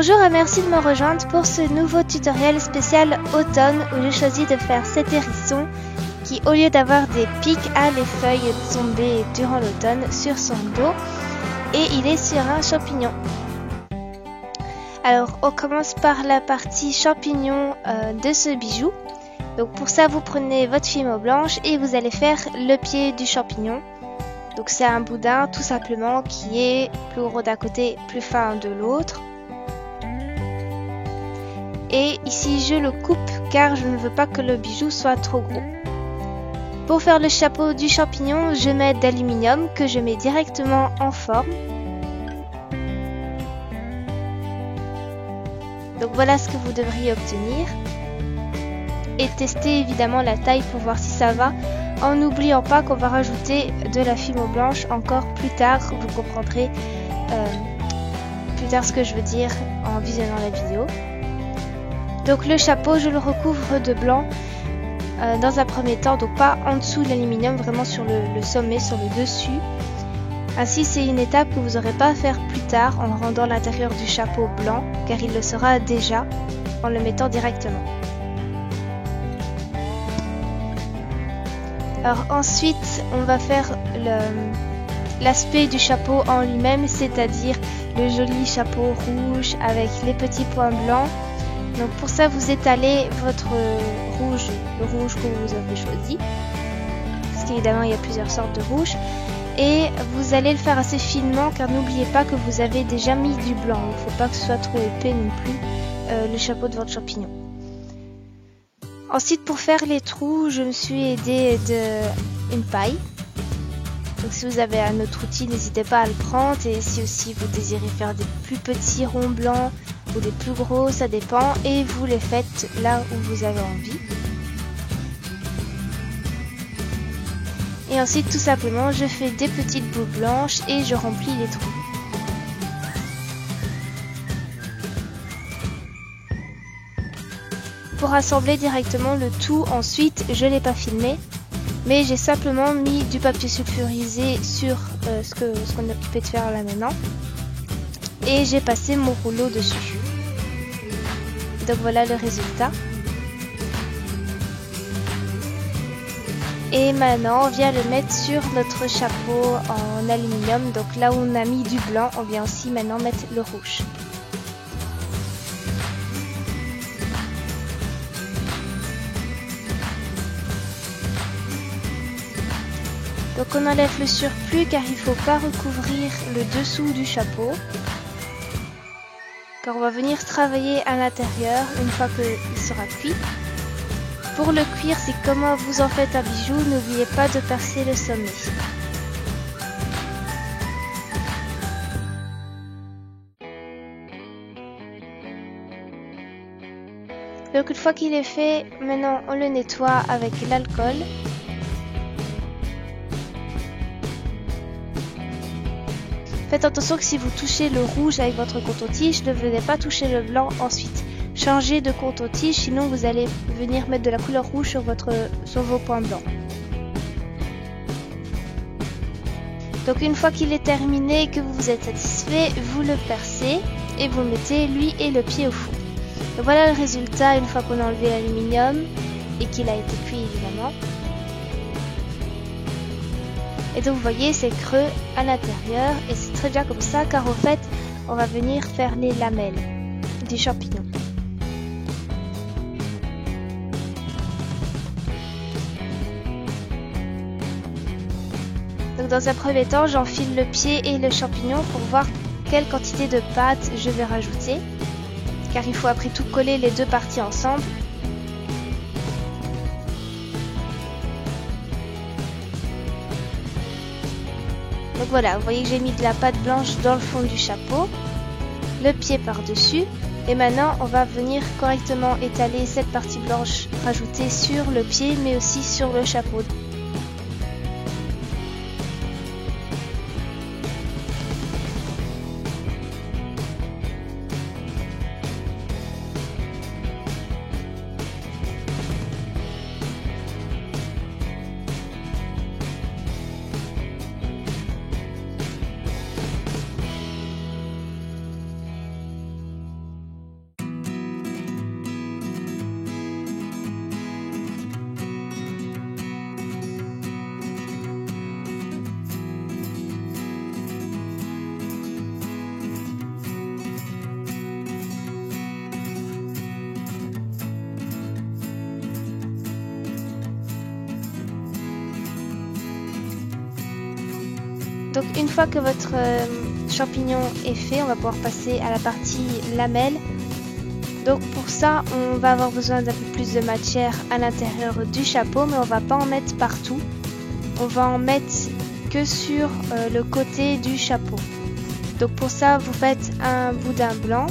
Bonjour et merci de me rejoindre pour ce nouveau tutoriel spécial automne où j'ai choisi de faire cet hérisson qui, au lieu d'avoir des pics, a les feuilles tombées durant l'automne sur son dos et il est sur un champignon. Alors on commence par la partie champignon de ce bijou. Donc pour ça vous prenez votre fimo blanche et vous allez faire le pied du champignon. Donc c'est un boudin tout simplement qui est plus gros d'un côté, plus fin de l'autre. Et ici je le coupe car je ne veux pas que le bijou soit trop gros. Pour faire le chapeau du champignon, je mets d'aluminium que je mets directement en forme. Donc voilà ce que vous devriez obtenir. Et tester évidemment la taille pour voir si ça va, en n'oubliant pas qu'on va rajouter de la fimo blanche encore plus tard. Vous comprendrez plus tard ce que je veux dire en visionnant la vidéo. Donc le chapeau, je le recouvre de blanc dans un premier temps, donc pas en dessous de l'aluminium, vraiment sur le sommet, sur le dessus. Ainsi c'est une étape que vous n'aurez pas à faire plus tard en rendant l'intérieur du chapeau blanc, car il le sera déjà en le mettant directement. Alors ensuite on va faire l'aspect du chapeau en lui-même, c'est-à-dire le joli chapeau rouge avec les petits points blancs. Donc pour ça vous étalez votre rouge, le rouge que vous avez choisi, parce qu'évidemment il y a plusieurs sortes de rouge, et vous allez le faire assez finement car n'oubliez pas que vous avez déjà mis du blanc, il ne faut pas que ce soit trop épais non plus le chapeau de votre champignon. Ensuite pour faire les trous, je me suis aidée d'une paille. Donc si vous avez un autre outil, n'hésitez pas à le prendre, et si aussi vous désirez faire des plus petits ronds blancs ou des plus gros, ça dépend, et vous les faites là où vous avez envie. Et ensuite tout simplement je fais des petites boules blanches et je remplis les trous. Pour assembler directement le tout, ensuite je ne l'ai pas filmé, mais j'ai simplement mis du papier sulfurisé sur ce qu'on est occupé de faire là maintenant, et j'ai passé mon rouleau dessus. Donc voilà le résultat. Et maintenant on vient le mettre sur notre chapeau en aluminium, donc là où on a mis du blanc, on vient aussi maintenant mettre le rouge. Donc on enlève le surplus car il ne faut pas recouvrir le dessous du chapeau. Car on va venir travailler à l'intérieur une fois qu'il sera cuit. Pour le cuire, c'est comment vous en faites un bijou, n'oubliez pas de percer le sommet. Donc une fois qu'il est fait, maintenant on le nettoie avec l'alcool. Faites attention que si vous touchez le rouge avec votre coton-tige, ne venez pas toucher le blanc ensuite. Changez de coton-tige, sinon vous allez venir mettre de la couleur rouge sur vos points blancs. Donc une fois qu'il est terminé et que vous êtes satisfait, vous le percez et vous mettez lui et le pied au four. Donc voilà le résultat une fois qu'on a enlevé l'aluminium et qu'il a été cuit évidemment. Et donc vous voyez c'est creux à l'intérieur et c'est très bien comme ça car au fait on va venir faire les lamelles du champignon. Donc dans un premier temps j'enfile le pied et le champignon pour voir quelle quantité de pâte je vais rajouter, car il faut après tout coller les deux parties ensemble. Donc voilà, vous voyez que j'ai mis de la pâte blanche dans le fond du chapeau, le pied par-dessus, et maintenant on va venir correctement étaler cette partie blanche rajoutée sur le pied mais aussi sur le chapeau. Donc une fois que votre champignon est fait, on va pouvoir passer à la partie lamelle. Donc pour ça, on va avoir besoin d'un peu plus de matière à l'intérieur du chapeau, mais on va pas en mettre partout. On va en mettre que sur le côté du chapeau. Donc pour ça, vous faites un boudin blanc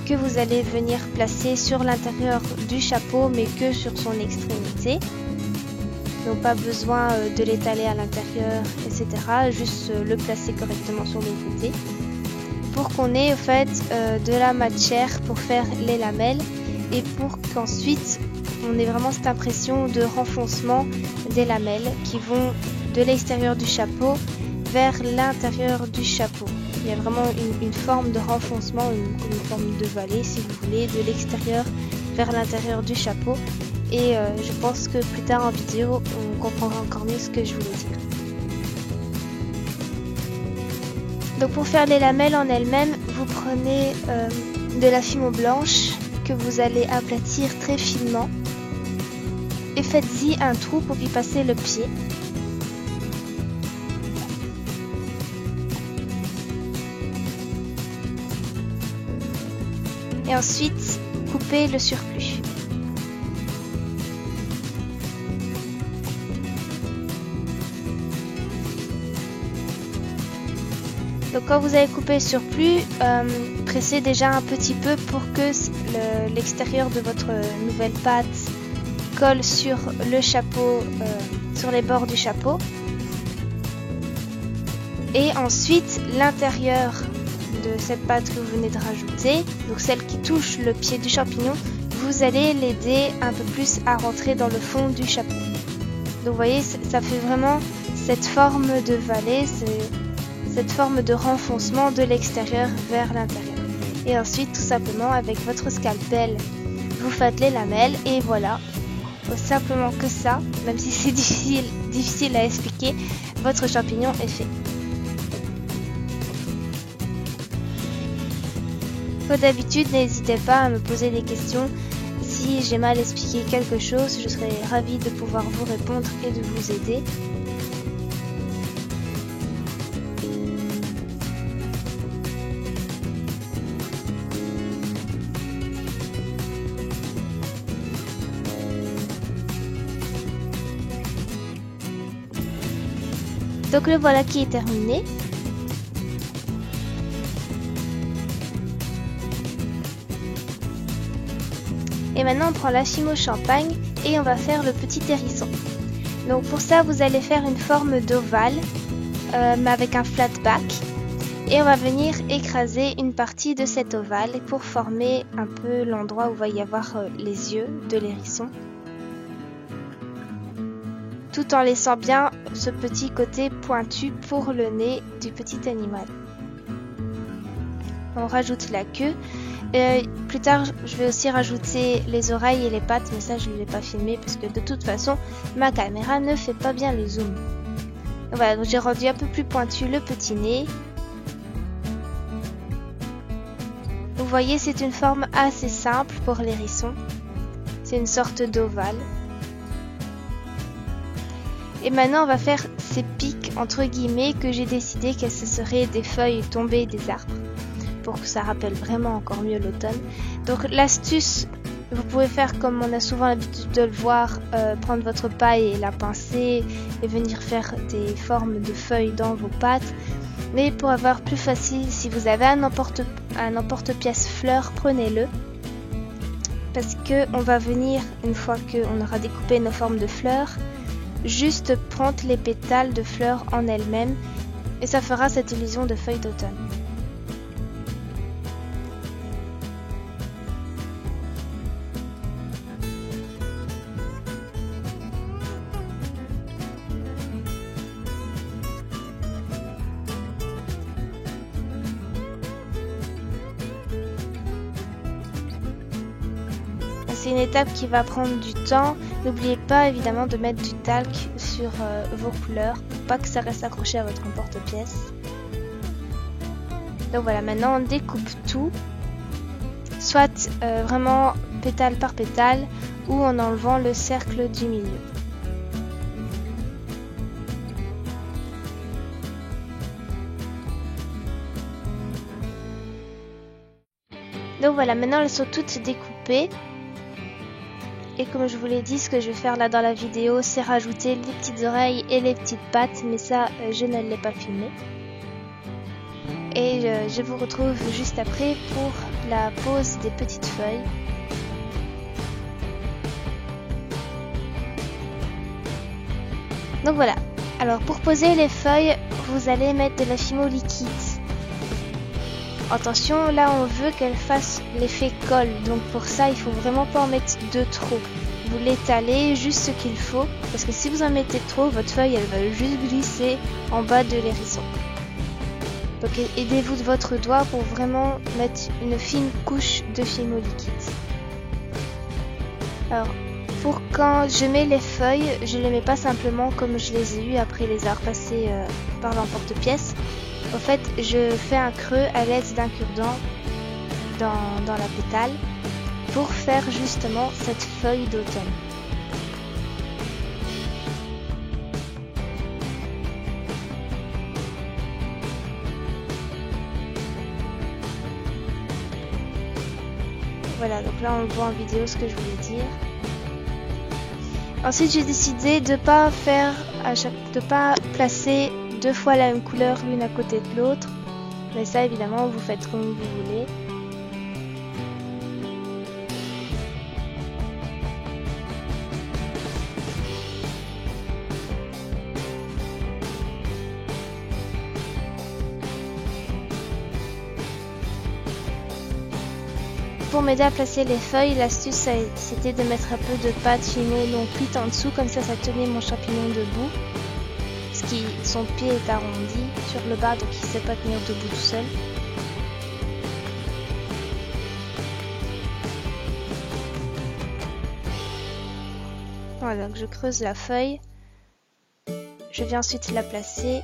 que vous allez venir placer sur l'intérieur du chapeau, mais que sur son extrémité. Donc pas besoin de l'étaler à l'intérieur, etc. Juste le placer correctement sur le côté. Pour qu'on ait au fait de la matière pour faire les lamelles et pour qu'ensuite on ait vraiment cette impression de renfoncement des lamelles qui vont de l'extérieur du chapeau vers l'intérieur du chapeau. Il y a vraiment une forme de renfoncement, une forme de vallée si vous voulez, de l'extérieur vers l'intérieur du chapeau. Et je pense que plus tard en vidéo, on comprendra encore mieux ce que je voulais dire. Donc pour faire les lamelles en elles-mêmes, vous prenez de la fimo blanche que vous allez aplatir très finement et faites-y un trou pour y passer le pied. Et ensuite, coupez le surplus. Donc quand vous avez coupé le surplus, pressez déjà un petit peu pour que l'extérieur de votre nouvelle pâte colle sur le chapeau, sur les bords du chapeau. Et ensuite, l'intérieur de cette pâte que vous venez de rajouter, donc celle qui touche le pied du champignon, vous allez l'aider un peu plus à rentrer dans le fond du chapeau. Donc vous voyez, ça fait vraiment cette forme de vallée, cette forme de renfoncement de l'extérieur vers l'intérieur. Et ensuite, tout simplement, avec votre scalpel, vous faites les lamelles et voilà. Aussi simplement que ça, même si c'est difficile à expliquer, votre champignon est fait. Comme d'habitude, n'hésitez pas à me poser des questions. Si j'ai mal expliqué quelque chose, je serai ravie de pouvoir vous répondre et de vous aider. Donc le voilà qui est terminé. Et maintenant on prend la fimo champagne et on va faire le petit hérisson. Donc pour ça vous allez faire une forme d'ovale mais avec un flat back. Et on va venir écraser une partie de cet ovale pour former un peu l'endroit où va y avoir les yeux de l'hérisson. Tout en laissant bien ce petit côté pointu pour le nez du petit animal. On rajoute la queue. Plus tard, je vais aussi rajouter les oreilles et les pattes, mais ça je ne l'ai pas filmé parce que de toute façon, ma caméra ne fait pas bien le zoom. Voilà, donc j'ai rendu un peu plus pointu le petit nez. Vous voyez, c'est une forme assez simple pour l'hérisson. C'est une sorte d'ovale. Et maintenant, on va faire ces pics entre guillemets que j'ai décidé que ce seraient des feuilles tombées des arbres pour que ça rappelle vraiment encore mieux l'automne. Donc l'astuce, vous pouvez faire comme on a souvent l'habitude de le voir, prendre votre paille et la pincer et venir faire des formes de feuilles dans vos pâtes. Mais pour avoir plus facile, si vous avez un emporte-pièce fleurs, prenez-le. Parce que on va venir, une fois qu'on aura découpé nos formes de fleurs, juste prendre les pétales de fleurs en elles-mêmes et ça fera cette illusion de feuilles d'automne. C'est une étape qui va prendre du temps. N'oubliez pas évidemment de mettre du talc sur vos couleurs pour pas que ça reste accroché à votre emporte-pièce. Donc voilà, maintenant on découpe tout, soit vraiment pétale par pétale ou en enlevant le cercle du milieu. Donc voilà, maintenant elles sont toutes découpées. Et comme je vous l'ai dit, ce que je vais faire là dans la vidéo, c'est rajouter les petites oreilles et les petites pattes. Mais ça, je ne l'ai pas filmé. Et je vous retrouve juste après pour la pose des petites feuilles. Donc voilà. Alors pour poser les feuilles, vous allez mettre de la fimo liquide. Attention, là on veut qu'elle fasse l'effet colle, donc pour ça il faut vraiment pas en mettre de trop. Vous l'étalez juste ce qu'il faut, parce que si vous en mettez trop, votre feuille elle va juste glisser en bas de l'hérisson. Donc aidez-vous de votre doigt pour vraiment mettre une fine couche de fimo liquide. Alors, pour quand je mets les feuilles, je les mets pas simplement comme je les ai eues après les avoir passées par l'emporte-pièce. En fait, je fais un creux à l'aide d'un cure-dent dans la pétale pour faire justement cette feuille d'automne. Voilà, donc là on le voit en vidéo ce que je voulais dire. Ensuite, j'ai décidé de pas placer deux fois la même couleur l'une à côté de l'autre, mais ça évidemment vous faites comme vous voulez. Pour m'aider à placer les feuilles, l'astuce c'était de mettre un peu de pâte fimo non cuite en dessous, comme ça tenait mon champignon debout. Son pied est arrondi sur le bas, donc il ne sait pas tenir debout tout seul. Voilà, donc je creuse la feuille. Je viens ensuite la placer.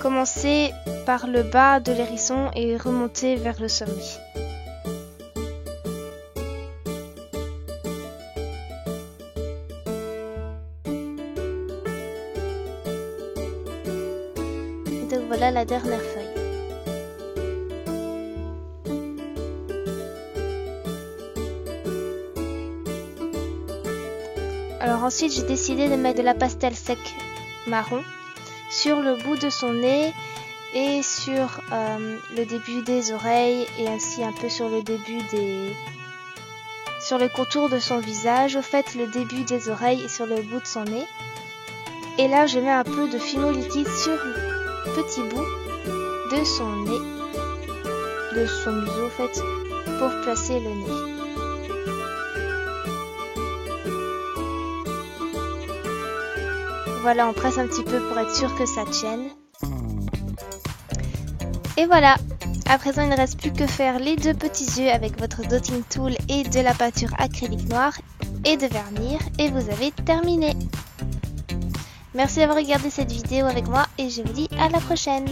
Commencez par le bas de l'hérisson et remontez vers le sommet. Donc voilà la dernière feuille. Alors ensuite j'ai décidé de mettre de la pastel sec marron sur le bout de son nez et sur le début des oreilles et ainsi un peu sur le début sur le contour de son visage, au fait le début des oreilles et sur le bout de son nez. Et là je mets un peu de fimo liquide sur petit bout de son nez, de son museau en fait, pour placer le nez. Voilà, on presse un petit peu pour être sûr que ça tienne. Et voilà, à présent il ne reste plus que faire les deux petits yeux avec votre dotting tool et de la peinture acrylique noire et de vernir et vous avez terminé. Merci d'avoir regardé cette vidéo avec moi et je vous dis à la prochaine.